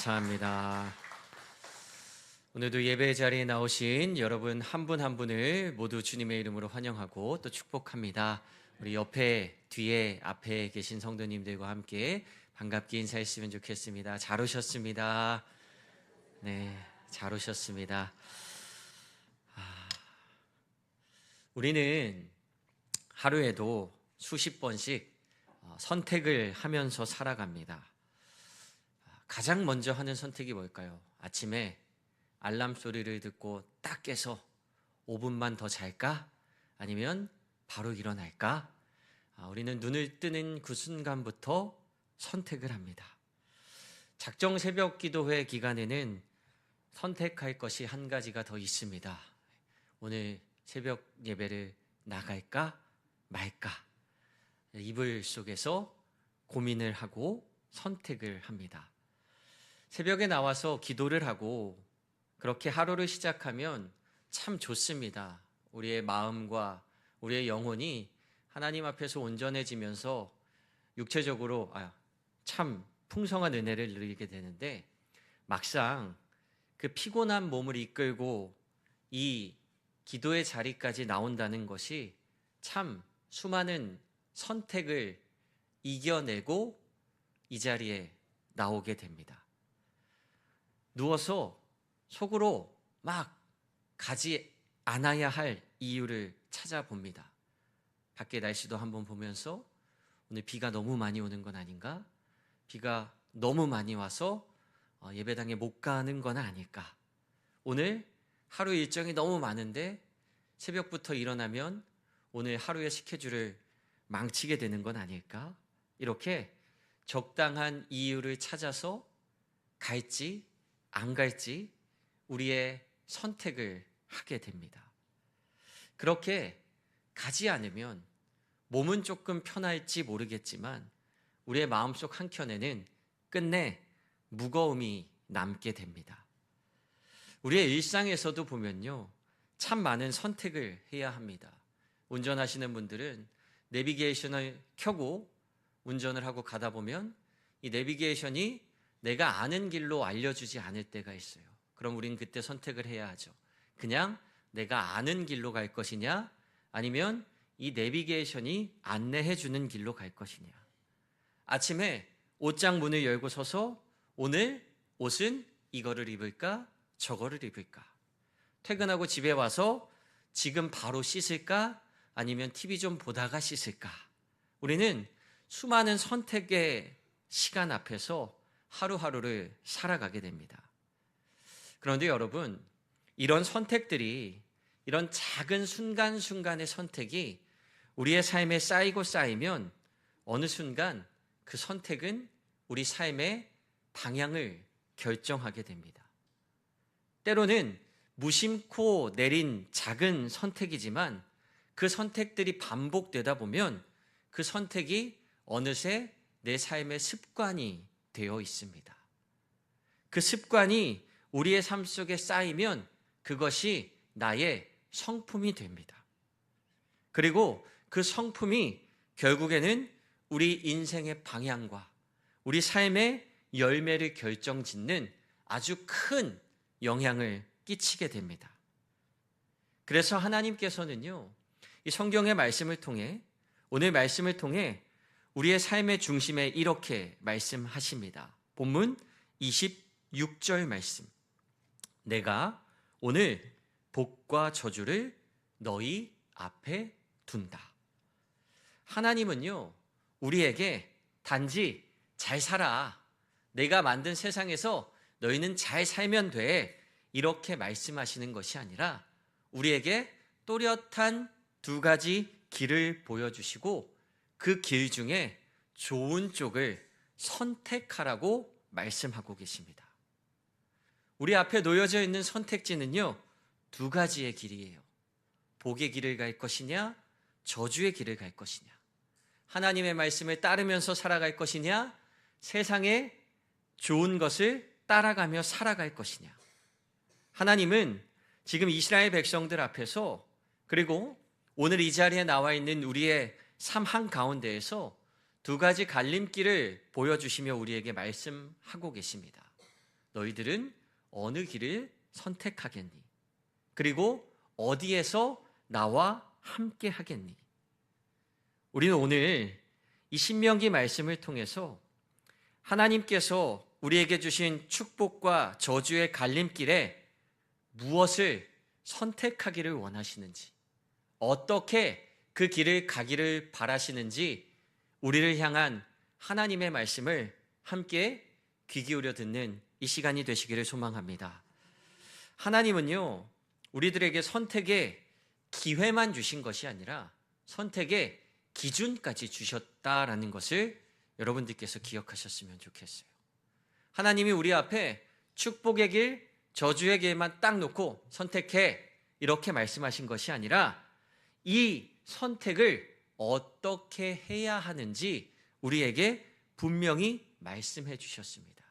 감사합니다. 오늘도 예배 자리에 나오신 여러분 한 분 한 분을 모두 주님의 이름으로 환영하고 또 축복합니다. 우리 옆에, 뒤에, 앞에 계신 성도님들과 함께 반갑게 인사했으면 좋겠습니다. 잘 오셨습니다. 네, 잘 오셨습니다. 우리는 하루에도 수십 번씩 선택을 하면서 살아갑니다. 가장 먼저 하는 선택이 뭘까요? 아침에 알람 소리를 듣고 딱 깨서 5분만 더 잘까? 아니면 바로 일어날까? 우리는 눈을 뜨는 그 순간부터 선택을 합니다. 작정 새벽 기도회 기간에는 선택할 것이 한 가지가 더 있습니다. 오늘 새벽 예배를 나갈까 말까? 이불 속에서 고민을 하고 선택을 합니다. 새벽에 나와서 기도를 하고 그렇게 하루를 시작하면 참 좋습니다. 우리의 마음과 우리의 영혼이 하나님 앞에서 온전해지면서 육체적으로 참 풍성한 은혜를 누리게 되는데, 막상 그 피곤한 몸을 이끌고 이 기도의 자리까지 나온다는 것이 참 수많은 선택을 이겨내고 이 자리에 나오게 됩니다. 누워서 속으로 막 가지 않아야 할 이유를 찾아봅니다. 밖에 날씨도 한번 보면서 오늘 비가 너무 많이 오는 건 아닌가? 비가 너무 많이 와서 예배당에 못 가는 건 아닐까? 오늘 하루 일정이 너무 많은데 새벽부터 일어나면 오늘 하루의 스케줄을 망치게 되는 건 아닐까? 이렇게 적당한 이유를 찾아서 갈지 안 갈지 우리의 선택을 하게 됩니다. 그렇게 가지 않으면 몸은 조금 편할지 모르겠지만 우리의 마음속 한켠에는 끝내 무거움이 남게 됩니다. 우리의 일상에서도 보면요, 참 많은 선택을 해야 합니다. 운전하시는 분들은 내비게이션을 켜고 운전을 하고 가다 보면 이 내비게이션이 내가 아는 길로 알려주지 않을 때가 있어요. 그럼 우린 그때 선택을 해야 하죠. 그냥 내가 아는 길로 갈 것이냐, 아니면 이 내비게이션이 안내해 주는 길로 갈 것이냐. 아침에 옷장 문을 열고 서서 오늘 옷은 이거를 입을까 저거를 입을까? 퇴근하고 집에 와서 지금 바로 씻을까 아니면 TV 좀 보다가 씻을까? 우리는 수많은 선택의 시간 앞에서 하루하루를 살아가게 됩니다. 그런데 여러분, 이런 선택들이, 이런 작은 순간순간의 선택이 우리의 삶에 쌓이고 쌓이면 어느 순간 그 선택은 우리 삶의 방향을 결정하게 됩니다. 때로는 무심코 내린 작은 선택이지만 그 선택들이 반복되다 보면 그 선택이 어느새 내 삶의 습관이 되어 있습니다. 그 습관이 우리의 삶 속에 쌓이면 그것이 나의 성품이 됩니다. 그리고 그 성품이 결국에는 우리 인생의 방향과 우리 삶의 열매를 결정짓는 아주 큰 영향을 끼치게 됩니다. 그래서 하나님께서는요, 이 성경의 말씀을 통해, 오늘 말씀을 통해 우리의 삶의 중심에 이렇게 말씀하십니다. 본문 26절 말씀. 내가 오늘 복과 저주를 너희 앞에 둔다. 하나님은요, 우리에게 단지 잘 살아, 내가 만든 세상에서 너희는 잘 살면 돼, 이렇게 말씀하시는 것이 아니라 우리에게 또렷한 두 가지 길을 보여주시고 그 길 중에 좋은 쪽을 선택하라고 말씀하고 계십니다. 우리 앞에 놓여져 있는 선택지는요, 두 가지의 길이에요. 복의 길을 갈 것이냐, 저주의 길을 갈 것이냐. 하나님의 말씀을 따르면서 살아갈 것이냐, 세상의 좋은 것을 따라가며 살아갈 것이냐. 하나님은 지금 이스라엘 백성들 앞에서, 그리고 오늘 이 자리에 나와 있는 우리의 삶 한가운데에서 두 가지 갈림길을 보여주시며 우리에게 말씀하고 계십니다. 너희들은 어느 길을 선택하겠니? 그리고 어디에서 나와 함께 하겠니? 우리는 오늘 이 신명기 말씀을 통해서 하나님께서 우리에게 주신 축복과 저주의 갈림길에 무엇을 선택하기를 원하시는지, 어떻게 그 길을 가기를 바라시는지 우리를 향한 하나님의 말씀을 함께 귀 기울여 듣는 이 시간이 되시기를 소망합니다. 하나님은요, 우리들에게 선택의 기회만 주신 것이 아니라 선택의 기준까지 주셨다라는 것을 여러분들께서 기억하셨으면 좋겠어요. 하나님이 우리 앞에 축복의 길, 저주의 길만 딱 놓고 선택해 이렇게 말씀하신 것이 아니라 이 선택을 어떻게 해야 하는지 우리에게 분명히 말씀해 주셨습니다.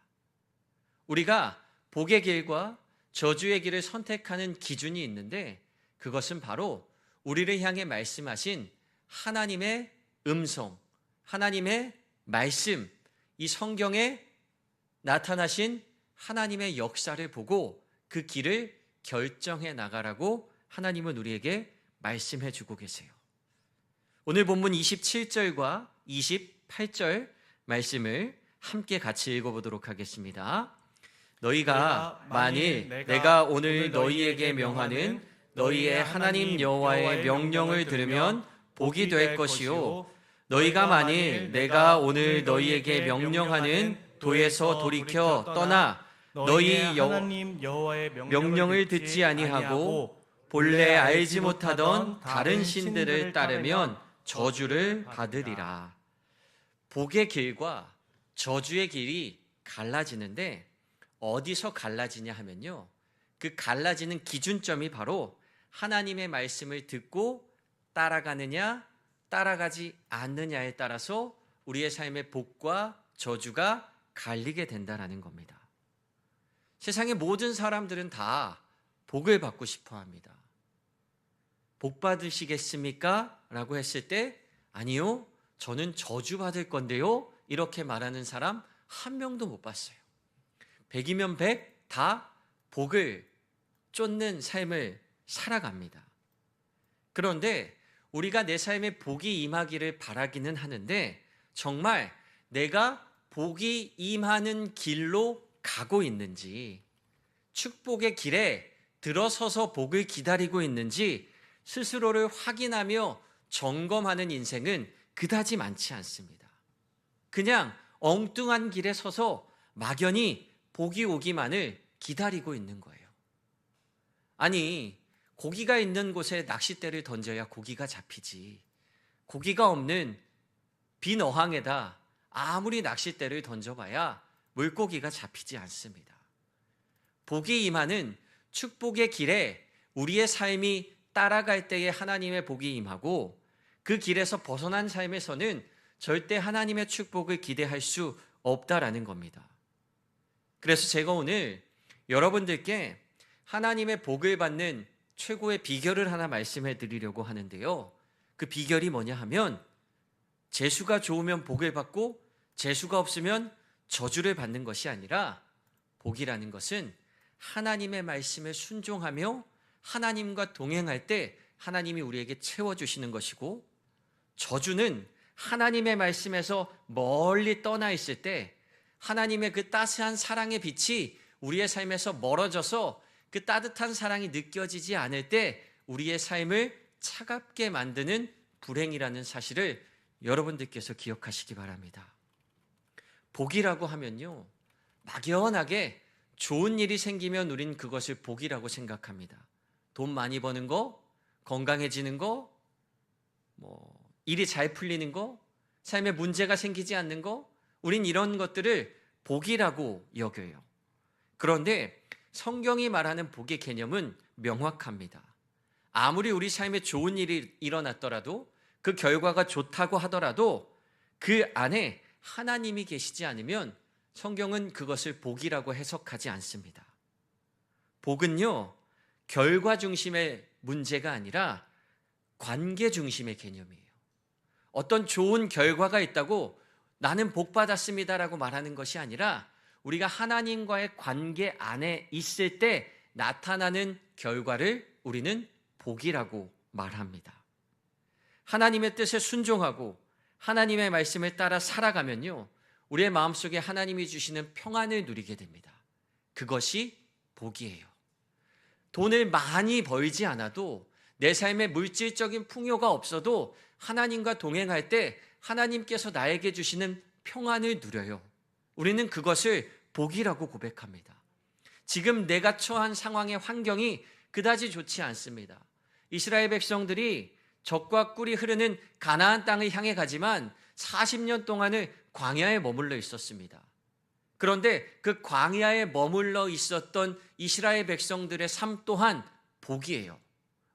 우리가 복의 길과 저주의 길을 선택하는 기준이 있는데 그것은 바로 우리를 향해 말씀하신 하나님의 음성, 하나님의 말씀, 이 성경에 나타나신 하나님의 역사를 보고 그 길을 결정해 나가라고 하나님은 우리에게 말씀해 주고 계세요. 오늘 본문 27절과 28절 말씀을 함께 같이 읽어보도록 하겠습니다. 너희가 만일 내가 오늘 너희에게 명하는 너희의 하나님 여호와의 명령을 들으면 복이 될 것이요 너희가 만일 내가 오늘 너희에게 명령하는 도에서 돌이켜 떠나 너희 하나님 여호와의 명령을 듣지 아니하고 본래 알지 못하던 다른 신들을 따르면 저주를 받으리라. 복의 길과 저주의 길이 갈라지는데 어디서 갈라지냐 하면요, 그 갈라지는 기준점이 바로 하나님의 말씀을 듣고 따라가느냐 따라가지 않느냐에 따라서 우리의 삶의 복과 저주가 갈리게 된다는 겁니다. 세상의 모든 사람들은 다 복을 받고 싶어 합니다. 복 받으시겠습니까? 라고 했을 때 아니요, 저는 저주 받을 건데요, 이렇게 말하는 사람 한 명도 못 봤어요. 100이면 100 다 복을 쫓는 삶을 살아갑니다. 그런데 우리가 내 삶에 복이 임하기를 바라기는 하는데 정말 내가 복이 임하는 길로 가고 있는지, 축복의 길에 들어서서 복을 기다리고 있는지 스스로를 확인하며 점검하는 인생은 그다지 많지 않습니다. 그냥 엉뚱한 길에 서서 막연히 복이 오기만을 기다리고 있는 거예요. 아니, 고기가 있는 곳에 낚싯대를 던져야 고기가 잡히지. 고기가 없는 빈 어항에다 아무리 낚싯대를 던져봐야 물고기가 잡히지 않습니다. 복이 임하는 축복의 길에 우리의 삶이 따라갈 때에 하나님의 복이 임하고 그 길에서 벗어난 삶에서는 절대 하나님의 축복을 기대할 수 없다라는 겁니다. 그래서 제가 오늘 여러분들께 하나님의 복을 받는 최고의 비결을 하나 말씀해 드리려고 하는데요. 그 비결이 뭐냐 하면 재수가 좋으면 복을 받고 재수가 없으면 저주를 받는 것이 아니라 복이라는 것은 하나님의 말씀에 순종하며 하나님과 동행할 때 하나님이 우리에게 채워주시는 것이고, 저주는 하나님의 말씀에서 멀리 떠나 있을 때 하나님의 그 따스한 사랑의 빛이 우리의 삶에서 멀어져서 그 따뜻한 사랑이 느껴지지 않을 때 우리의 삶을 차갑게 만드는 불행이라는 사실을 여러분들께서 기억하시기 바랍니다. 복이라고 하면요, 막연하게 좋은 일이 생기면 우린 그것을 복이라고 생각합니다. 돈 많이 버는 거, 건강해지는 거, 일이 잘 풀리는 거, 삶에 문제가 생기지 않는 거, 우린 이런 것들을 복이라고 여겨요. 그런데 성경이 말하는 복의 개념은 명확합니다. 아무리 우리 삶에 좋은 일이 일어났더라도, 그 결과가 좋다고 하더라도 그 안에 하나님이 계시지 않으면 성경은 그것을 복이라고 해석하지 않습니다. 복은요, 결과 중심의 문제가 아니라 관계 중심의 개념이에요. 어떤 좋은 결과가 있다고 나는 복 받았습니다라고 말하는 것이 아니라 우리가 하나님과의 관계 안에 있을 때 나타나는 결과를 우리는 복이라고 말합니다. 하나님의 뜻에 순종하고 하나님의 말씀을 따라 살아가면요, 우리의 마음속에 하나님이 주시는 평안을 누리게 됩니다. 그것이 복이에요. 돈을 많이 벌지 않아도 내 삶에 물질적인 풍요가 없어도 하나님과 동행할 때 하나님께서 나에게 주시는 평안을 누려요. 우리는 그것을 복이라고 고백합니다. 지금 내가 처한 상황의 환경이 그다지 좋지 않습니다. 이스라엘 백성들이 젖과 꿀이 흐르는 가나안 땅을 향해 가지만 40년 동안을 광야에 머물러 있었습니다. 그런데 그 광야에 머물러 있었던 이스라엘 백성들의 삶 또한 복이에요.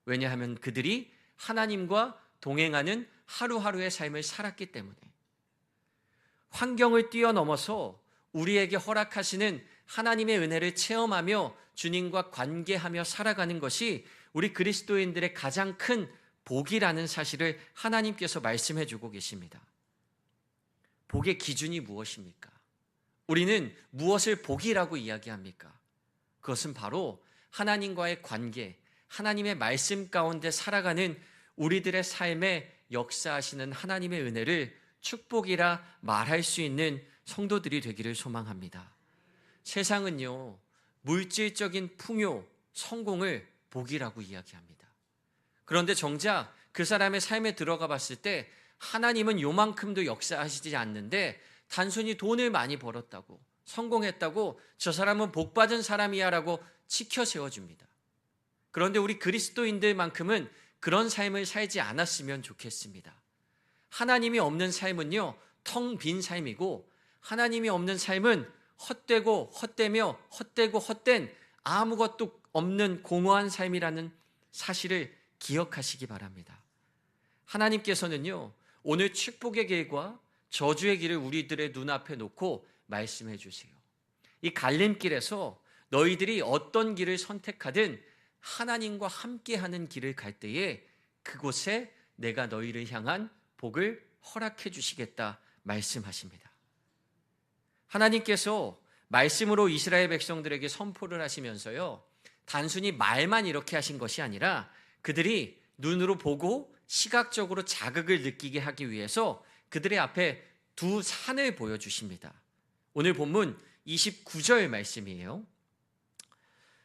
왜냐하면 그들이 하나님과 동행하는 하루하루의 삶을 살았기 때문에. 환경을 뛰어넘어서 우리에게 허락하시는 하나님의 은혜를 체험하며 주님과 관계하며 살아가는 것이 우리 그리스도인들의 가장 큰 복이라는 사실을 하나님께서 말씀해 주고 계십니다. 복의 기준이 무엇입니까? 우리는 무엇을 복이라고 이야기합니까? 그것은 바로 하나님과의 관계, 하나님의 말씀 가운데 살아가는 우리들의 삶에 역사하시는 하나님의 은혜를 축복이라 말할 수 있는 성도들이 되기를 소망합니다. 세상은요, 물질적인 풍요, 성공을 복이라고 이야기합니다. 그런데 정작 그 사람의 삶에 들어가 봤을 때 하나님은 요만큼도 역사하시지 않는데 단순히 돈을 많이 벌었다고, 성공했다고 저 사람은 복받은 사람이야 라고 치켜 세워줍니다. 그런데 우리 그리스도인들만큼은 그런 삶을 살지 않았으면 좋겠습니다. 하나님이 없는 삶은요, 텅 빈 삶이고, 하나님이 없는 삶은 헛되고 헛되며 헛되고 헛된 아무것도 없는 공허한 삶이라는 사실을 기억하시기 바랍니다. 하나님께서는요, 오늘 축복의 길과 저주의 길을 우리들의 눈앞에 놓고 말씀해 주세요. 이 갈림길에서 너희들이 어떤 길을 선택하든 하나님과 함께하는 길을 갈 때에 그곳에 내가 너희를 향한 복을 허락해 주시겠다 말씀하십니다. 하나님께서 말씀으로 이스라엘 백성들에게 선포를 하시면서요, 단순히 말만 이렇게 하신 것이 아니라 그들이 눈으로 보고 시각적으로 자극을 느끼게 하기 위해서 그들의 앞에 두 산을 보여주십니다. 오늘 본문 29절 말씀이에요.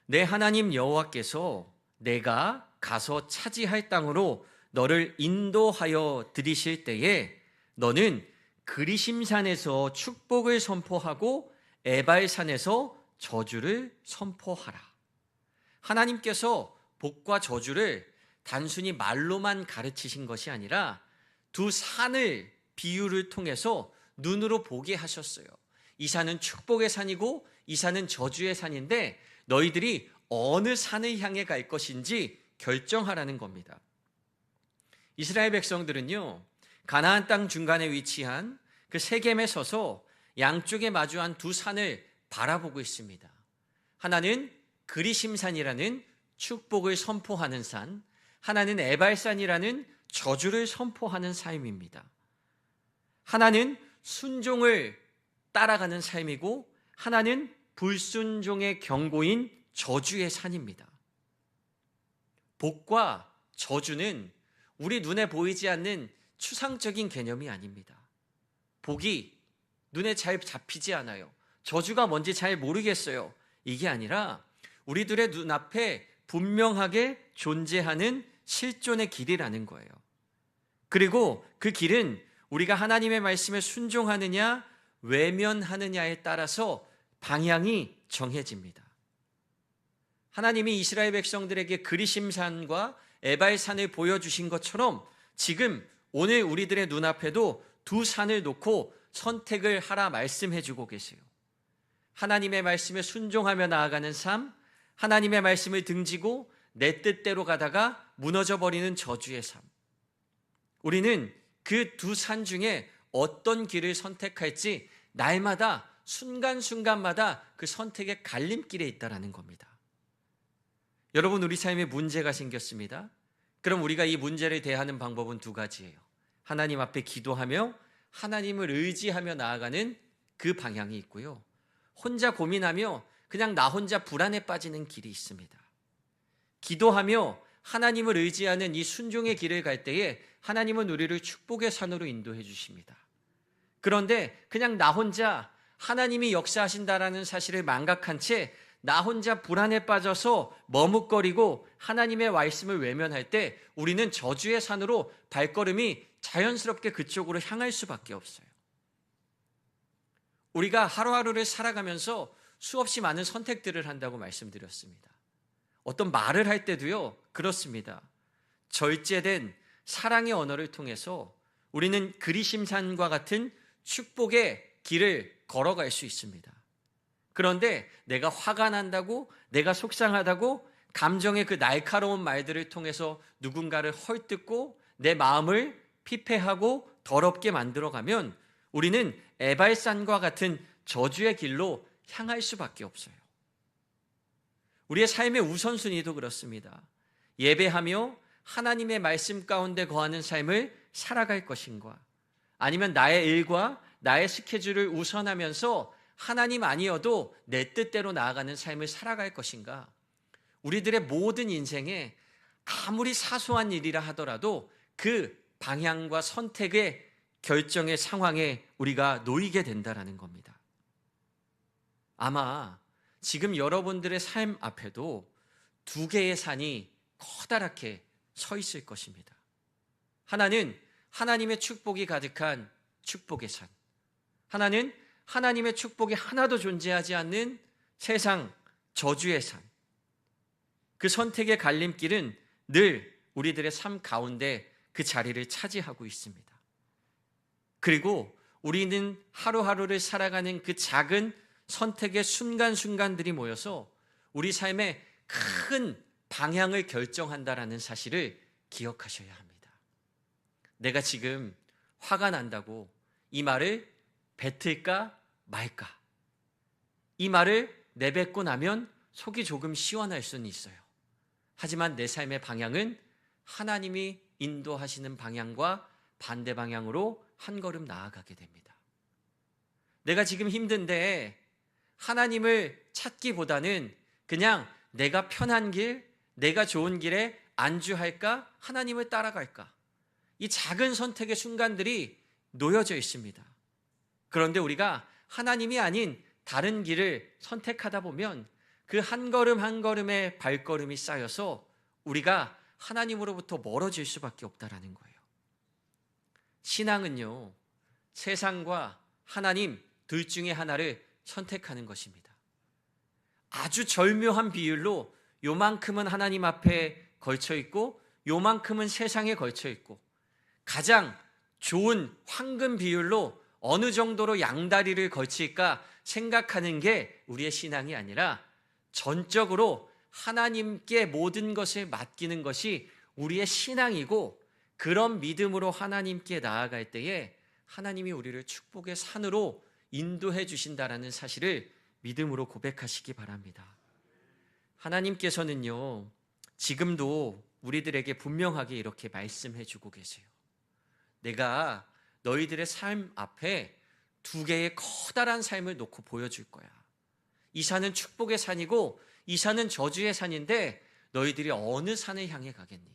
내 하나님 여호와께서 내가 가서 차지할 땅으로 너를 인도하여 들이실 때에 너는 그리심산에서 축복을 선포하고 에발산에서 저주를 선포하라. 하나님께서 복과 저주를 단순히 말로만 가르치신 것이 아니라 두 산을 비유를 통해서 눈으로 보게 하셨어요. 이 산은 축복의 산이고 이 산은 저주의 산인데 너희들이 어느 산을 향해 갈 것인지 결정하라는 겁니다. 이스라엘 백성들은요, 가나안 땅 중간에 위치한 그 세겜에 서서 양쪽에 마주한 두 산을 바라보고 있습니다. 하나는 그리심산이라는 축복을 선포하는 산, 하나는 에발산이라는 저주를 선포하는 삶입니다. 하나는 순종을 따라가는 삶이고 하나는 불순종의 경고인 저주의 산입니다. 복과 저주는 우리 눈에 보이지 않는 추상적인 개념이 아닙니다. 복이 눈에 잘 잡히지 않아요. 저주가 뭔지 잘 모르겠어요. 이게 아니라 우리들의 눈앞에 분명하게 존재하는 실존의 길이라는 거예요. 그리고 그 길은 우리가 하나님의 말씀에 순종하느냐 외면하느냐에 따라서 방향이 정해집니다. 하나님이 이스라엘 백성들에게 그리심산과 에발산을 보여주신 것처럼 지금 오늘 우리들의 눈앞에도 두 산을 놓고 선택을 하라 말씀해주고 계세요. 하나님의 말씀에 순종하며 나아가는 삶, 하나님의 말씀을 등지고 내 뜻대로 가다가 무너져버리는 저주의 삶. 우리는 그 두 산 중에 어떤 길을 선택할지 날마다 순간순간마다 그 선택의 갈림길에 있다는 겁니다. 여러분, 우리 삶에 문제가 생겼습니다. 그럼 우리가 이 문제를 대하는 방법은 두 가지예요. 하나님 앞에 기도하며 하나님을 의지하며 나아가는 그 방향이 있고요. 혼자 고민하며 그냥 나 혼자 불안에 빠지는 길이 있습니다. 기도하며 하나님을 의지하는 이 순종의 길을 갈 때에 하나님은 우리를 축복의 산으로 인도해 주십니다. 그런데 그냥 나 혼자 하나님이 역사하신다라는 사실을 망각한 채 나 혼자 불안에 빠져서 머뭇거리고 하나님의 말씀을 외면할 때 우리는 저주의 산으로 발걸음이 자연스럽게 그쪽으로 향할 수밖에 없어요. 우리가 하루하루를 살아가면서 수없이 많은 선택들을 한다고 말씀드렸습니다. 어떤 말을 할 때도요, 그렇습니다. 절제된 사랑의 언어를 통해서 우리는 그리심산과 같은 축복의 길을 걸어갈 수 있습니다. 그런데 내가 화가 난다고, 내가 속상하다고 감정의 그 날카로운 말들을 통해서 누군가를 헐뜯고 내 마음을 피폐하고 더럽게 만들어가면 우리는 에발산과 같은 저주의 길로 향할 수밖에 없어요. 우리의 삶의 우선순위도 그렇습니다. 예배하며 하나님의 말씀 가운데 거하는 삶을 살아갈 것인가, 아니면 나의 일과 나의 스케줄을 우선하면서 하나님 아니어도 내 뜻대로 나아가는 삶을 살아갈 것인가. 우리들의 모든 인생에 아무리 사소한 일이라 하더라도 그 방향과 선택의 결정의 상황에 우리가 놓이게 된다는 겁니다. 아마 지금 여러분들의 삶 앞에도 두 개의 산이 커다랗게 서 있을 것입니다. 하나는 하나님의 축복이 가득한 축복의 산, 하나는 하나님의 축복이 하나도 존재하지 않는 세상 저주의 산. 그 선택의 갈림길은 늘 우리들의 삶 가운데 그 자리를 차지하고 있습니다. 그리고 우리는 하루하루를 살아가는 그 작은 선택의 순간순간들이 모여서 우리 삶의 큰 방향을 결정한다라는 사실을 기억하셔야 합니다. 내가 지금 화가 난다고 이 말을 뱉을까 말까? 이 말을 내뱉고 나면 속이 조금 시원할 수는 있어요. 하지만 내 삶의 방향은 하나님이 인도하시는 방향과 반대 방향으로 한 걸음 나아가게 됩니다. 내가 지금 힘든데 하나님을 찾기보다는 그냥 내가 편한 길, 내가 좋은 길에 안주할까? 하나님을 따라갈까? 이 작은 선택의 순간들이 놓여져 있습니다. 그런데 우리가 하나님이 아닌 다른 길을 선택하다 보면 그 한 걸음 한 걸음의 발걸음이 쌓여서 우리가 하나님으로부터 멀어질 수밖에 없다라는 거예요. 신앙은요, 세상과 하나님 둘 중에 하나를 선택하는 것입니다. 아주 절묘한 비율로 요만큼은 하나님 앞에 걸쳐 있고 요만큼은 세상에 걸쳐 있고, 가장 좋은 황금 비율로 어느 정도로 양다리를 걸칠까 생각하는 게 우리의 신앙이 아니라 전적으로 하나님께 모든 것을 맡기는 것이 우리의 신앙이고, 그런 믿음으로 하나님께 나아갈 때에 하나님이 우리를 축복의 산으로 인도해 주신다라는 사실을 믿음으로 고백하시기 바랍니다. 하나님께서는요, 지금도 우리들에게 분명하게 이렇게 말씀해 주고 계세요. 내가 너희들의 삶 앞에 두 개의 커다란 삶을 놓고 보여줄 거야. 이 산은 축복의 산이고 이 산은 저주의 산인데 너희들이 어느 산을 향해 가겠니?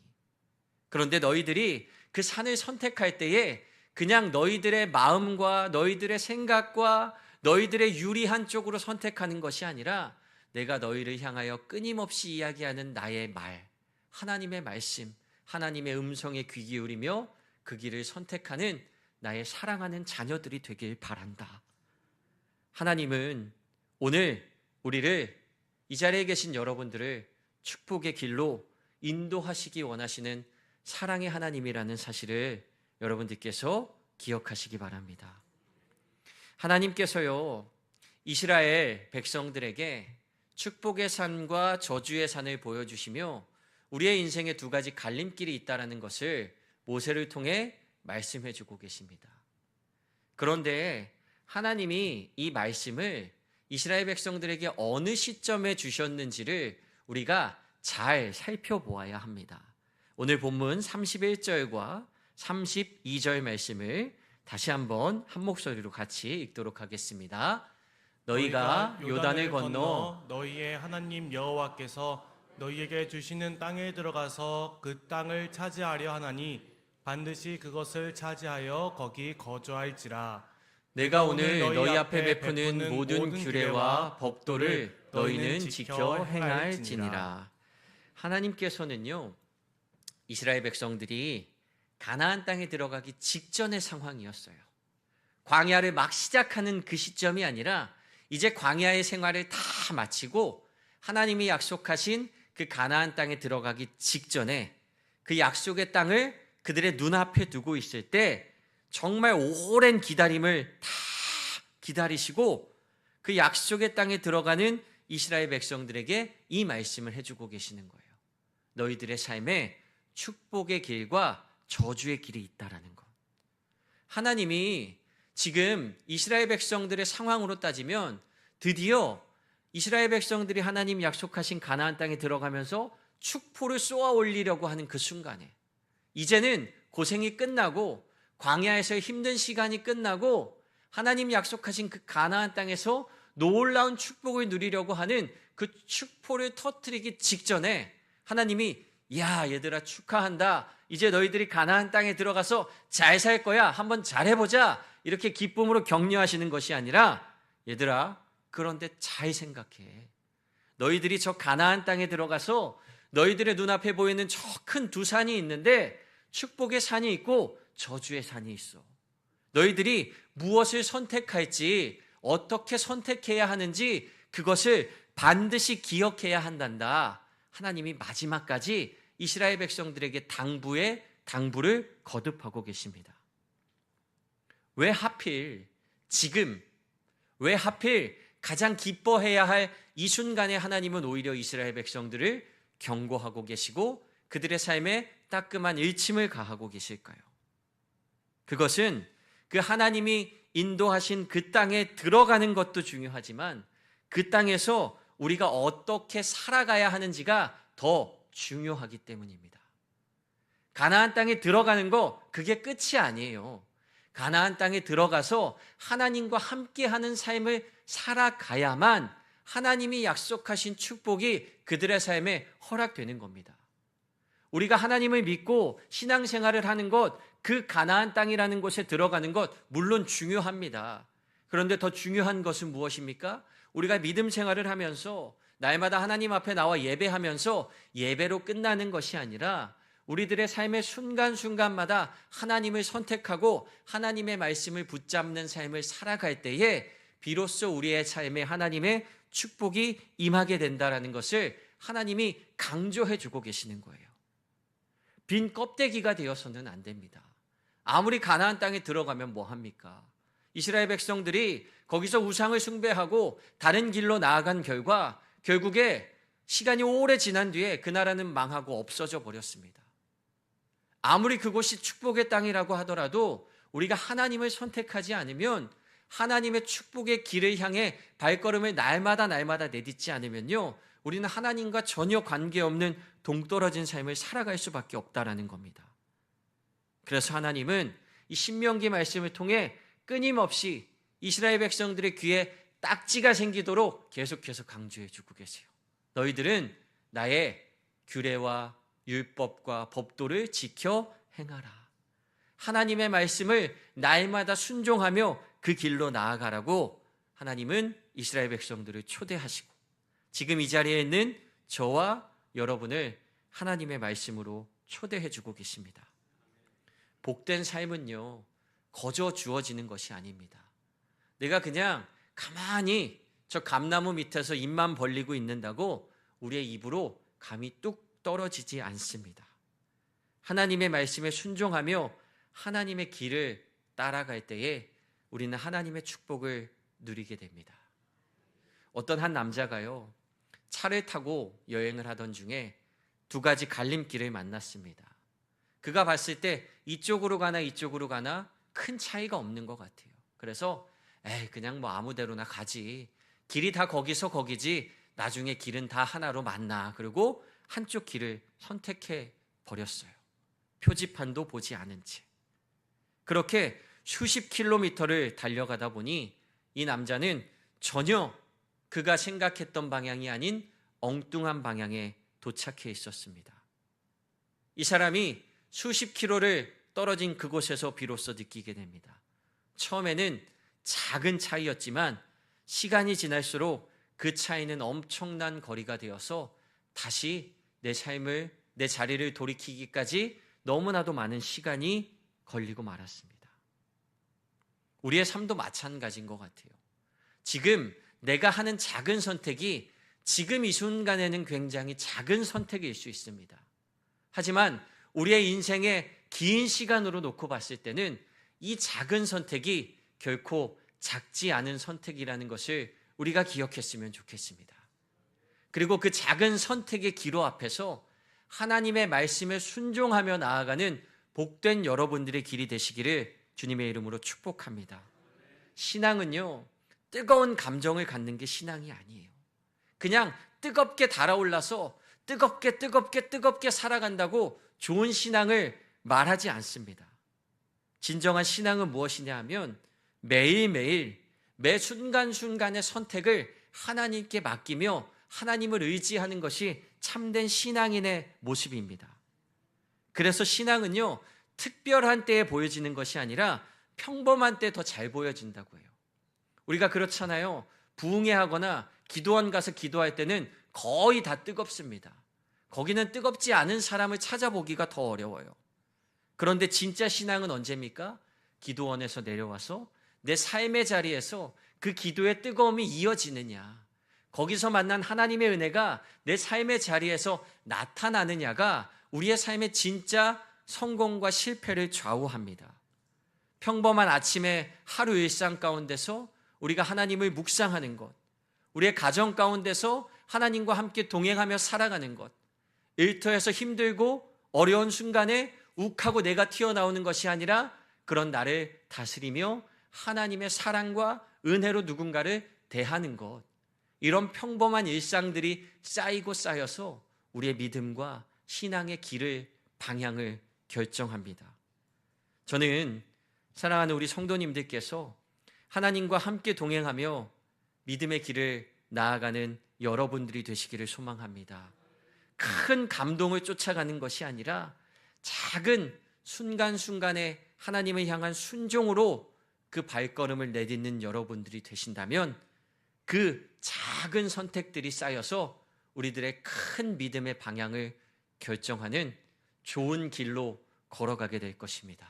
그런데 너희들이 그 산을 선택할 때에 그냥 너희들의 마음과 너희들의 생각과 너희들의 유리한 쪽으로 선택하는 것이 아니라 내가 너희를 향하여 끊임없이 이야기하는 나의 말, 하나님의 말씀, 하나님의 음성에 귀 기울이며 그 길을 선택하는 나의 사랑하는 자녀들이 되길 바란다. 하나님은 오늘 우리를, 이 자리에 계신 여러분들을 축복의 길로 인도하시기 원하시는 사랑의 하나님이라는 사실을 여러분들께서 기억하시기 바랍니다. 하나님께서요, 이스라엘 백성들에게 축복의 산과 저주의 산을 보여주시며 우리의 인생에 두 가지 갈림길이 있다는 것을 모세를 통해 말씀해 주고 계십니다. 그런데 하나님이 이 말씀을 이스라엘 백성들에게 어느 시점에 주셨는지를 우리가 잘 살펴보아야 합니다. 오늘 본문 31절과 32절 말씀을 다시 한번 한 목소리로 같이 읽도록 하겠습니다. 너희가 요단을 건너 너희의 하나님 여호와께서 너희에게 주시는 땅에 들어가서 그 땅을 차지하려 하나니 반드시 그것을 차지하여 거기 거주할지라. 내가 오늘 너희 앞에 베푸는 모든 규례와 법도를 너희는 지켜 행할지니라. 하나님께서는요, 이스라엘 백성들이 가나안 땅에 들어가기 직전의 상황이었어요. 광야를 막 시작하는 그 시점이 아니라 이제 광야의 생활을 다 마치고 하나님이 약속하신 그 가나안 땅에 들어가기 직전에 그 약속의 땅을 그들의 눈앞에 두고 있을 때 정말 오랜 기다림을 다 기다리시고 그 약속의 땅에 들어가는 이스라엘 백성들에게 이 말씀을 해주고 계시는 거예요. 너희들의 삶에 축복의 길과 저주의 길이 있다라는 것. 하나님이 지금 이스라엘 백성들의 상황으로 따지면 드디어 이스라엘 백성들이 하나님 약속하신 가나안 땅에 들어가면서 축포를 쏘아 올리려고 하는 그 순간에 이제는 고생이 끝나고 광야에서의 힘든 시간이 끝나고 하나님 약속하신 그 가나안 땅에서 놀라운 축복을 누리려고 하는 그 축포를 터뜨리기 직전에 하나님이 야 얘들아 축하한다. 이제 너희들이 가나안 땅에 들어가서 잘 살 거야. 한번 잘해보자. 이렇게 기쁨으로 격려하시는 것이 아니라 얘들아 그런데 잘 생각해. 너희들이 저 가나안 땅에 들어가서 너희들의 눈앞에 보이는 저 큰 두 산이 있는데 축복의 산이 있고 저주의 산이 있어. 너희들이 무엇을 선택할지 어떻게 선택해야 하는지 그것을 반드시 기억해야 한단다. 하나님이 마지막까지 이스라엘 백성들에게 당부를 거듭하고 계십니다. 왜 하필 지금, 왜 하필 가장 기뻐해야 할 이 순간에 하나님은 오히려 이스라엘 백성들을 경고하고 계시고 그들의 삶에 따끔한 일침을 가하고 계실까요? 그것은 그 하나님이 인도하신 그 땅에 들어가는 것도 중요하지만 그 땅에서 우리가 어떻게 살아가야 하는지가 더 중요하기 때문입니다. 가나안 땅에 들어가는 거 그게 끝이 아니에요. 가나안 땅에 들어가서 하나님과 함께하는 삶을 살아가야만 하나님이 약속하신 축복이 그들의 삶에 허락되는 겁니다. 우리가 하나님을 믿고 신앙생활을 하는 것, 그 가나안 땅이라는 곳에 들어가는 것 물론 중요합니다. 그런데 더 중요한 것은 무엇입니까? 우리가 믿음 생활을 하면서 날마다 하나님 앞에 나와 예배하면서 예배로 끝나는 것이 아니라 우리들의 삶의 순간순간마다 하나님을 선택하고 하나님의 말씀을 붙잡는 삶을 살아갈 때에 비로소 우리의 삶에 하나님의 축복이 임하게 된다는 것을 하나님이 강조해 주고 계시는 거예요. 빈 껍데기가 되어서는 안 됩니다. 아무리 가나안 땅에 들어가면 뭐합니까? 이스라엘 백성들이 거기서 우상을 숭배하고 다른 길로 나아간 결과 결국에 시간이 오래 지난 뒤에 그 나라는 망하고 없어져 버렸습니다. 아무리 그곳이 축복의 땅이라고 하더라도 우리가 하나님을 선택하지 않으면 하나님의 축복의 길을 향해 발걸음을 날마다 내딛지 않으면요 우리는 하나님과 전혀 관계없는 동떨어진 삶을 살아갈 수밖에 없다라는 겁니다. 그래서 하나님은 이 신명기 말씀을 통해 끊임없이 이스라엘 백성들의 귀에 딱지가 생기도록 계속해서 강조해 주고 계세요. 너희들은 나의 규례와 율법과 법도를 지켜 행하라. 하나님의 말씀을 날마다 순종하며 그 길로 나아가라고 하나님은 이스라엘 백성들을 초대하시고 지금 이 자리에 있는 저와 여러분을 하나님의 말씀으로 초대해 주고 계십니다. 복된 삶은요 거저 주어지는 것이 아닙니다. 내가 그냥 가만히 저 감나무 밑에서 입만 벌리고 있는다고 우리의 입으로 감이 뚝 떨어지지 않습니다. 하나님의 말씀에 순종하며 하나님의 길을 따라갈 때에 우리는 하나님의 축복을 누리게 됩니다. 어떤 한 남자가요 차를 타고 여행을 하던 중에 두 가지 갈림길을 만났습니다. 그가 봤을 때 이쪽으로 가나 이쪽으로 가나 큰 차이가 없는 것 같아요. 그래서 그냥 뭐 아무 데로나 가지. 길이 다 거기서 거기지. 나중에 길은 다 하나로 만나. 그리고 한쪽 길을 선택해 버렸어요. 표지판도 보지 않은 채. 그렇게 수십 킬로미터를 달려가다 보니 이 남자는 전혀 그가 생각했던 방향이 아닌 엉뚱한 방향에 도착해 있었습니다. 이 사람이 수십 킬로를 떨어진 그곳에서 비로소 느끼게 됩니다. 처음에는 작은 차이였지만 시간이 지날수록 그 차이는 엄청난 거리가 되어서 다시 내 삶을, 내 자리를 돌이키기까지 너무나도 많은 시간이 걸리고 말았습니다. 우리의 삶도 마찬가지인 것 같아요. 지금 내가 하는 작은 선택이 지금 이 순간에는 굉장히 작은 선택일 수 있습니다. 하지만 우리의 인생의 긴 시간으로 놓고 봤을 때는 이 작은 선택이 결코 작지 않은 선택이라는 것을 우리가 기억했으면 좋겠습니다. 그리고 그 작은 선택의 기로 앞에서 하나님의 말씀에 순종하며 나아가는 복된 여러분들의 길이 되시기를 주님의 이름으로 축복합니다. 신앙은요, 뜨거운 감정을 갖는 게 신앙이 아니에요. 그냥 뜨겁게 달아올라서 뜨겁게 살아간다고 좋은 신앙을 말하지 않습니다. 진정한 신앙은 무엇이냐 하면 매일매일 매 순간순간의 선택을 하나님께 맡기며 하나님을 의지하는 것이 참된 신앙인의 모습입니다. 그래서 신앙은요, 특별한 때에 보여지는 것이 아니라 평범한 때 더 잘 보여진다고 해요. 우리가 그렇잖아요. 부흥회 하거나 기도원 가서 기도할 때는 거의 다 뜨겁습니다. 거기는 뜨겁지 않은 사람을 찾아보기가 더 어려워요. 그런데 진짜 신앙은 언제입니까? 기도원에서 내려와서 내 삶의 자리에서 그 기도의 뜨거움이 이어지느냐, 거기서 만난 하나님의 은혜가 내 삶의 자리에서 나타나느냐가 우리의 삶의 진짜 성공과 실패를 좌우합니다. 평범한 아침에 하루 일상 가운데서 우리가 하나님을 묵상하는 것, 우리의 가정 가운데서 하나님과 함께 동행하며 살아가는 것, 일터에서 힘들고 어려운 순간에 욱하고 내가 튀어나오는 것이 아니라 그런 나를 다스리며 하나님의 사랑과 은혜로 누군가를 대하는 것, 이런 평범한 일상들이 쌓이고 쌓여서 우리의 믿음과 신앙의 길을, 방향을 결정합니다. 저는 사랑하는 우리 성도님들께서 하나님과 함께 동행하며 믿음의 길을 나아가는 여러분들이 되시기를 소망합니다. 큰 감동을 쫓아가는 것이 아니라 작은 순간순간에 하나님을 향한 순종으로 그 발걸음을 내딛는 여러분들이 되신다면 그 작은 선택들이 쌓여서 우리들의 큰 믿음의 방향을 결정하는 좋은 길로 걸어가게 될 것입니다.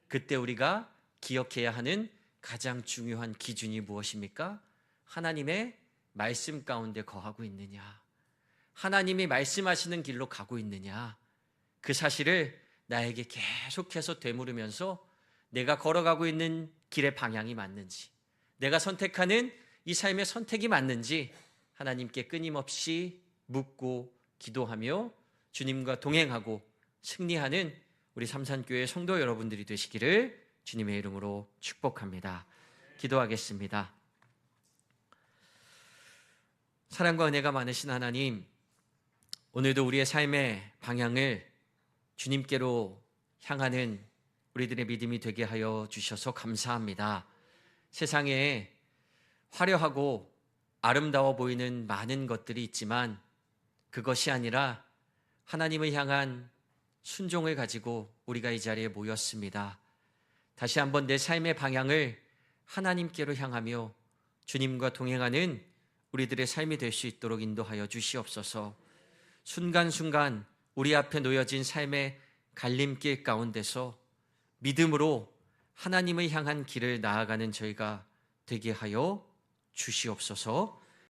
그때 우리가 기억해야 하는 가장 중요한 기준이 무엇입니까? 하나님의 말씀 가운데 거하고 있느냐, 하나님이 말씀하시는 길로 가고 있느냐, 그 사실을 나에게 계속해서 되물으면서 내가 걸어가고 있는 길의 방향이 맞는지, 내가 선택하는 이 삶의 선택이 맞는지 하나님께 끊임없이 묻고 기도하며 주님과 동행하고 승리하는 우리 삼산교회 성도 여러분들이 되시기를 주님의 이름으로 축복합니다. 기도하겠습니다. 사랑과 은혜가 많으신 하나님, 오늘도 우리의 삶의 방향을 주님께로 향하는 우리들의 믿음이 되게 하여 주셔서 감사합니다. 세상에 화려하고 아름다워 보이는 많은 것들이 있지만 그것이 아니라 하나님을 향한 순종을 가지고 우리가 이 자리에 모였습니다. 다시 한번 내 삶의 방향을 하나님께로 향하며 주님과 동행하는 우리들의 삶이 될 수 있도록 인도하여 주시옵소서. 순간순간 우리 앞에 놓여진 삶의 갈림길 가운데서 믿음으로 하나님을 향한 길을 나아가는 저희가 되게 하여 주시옵소서.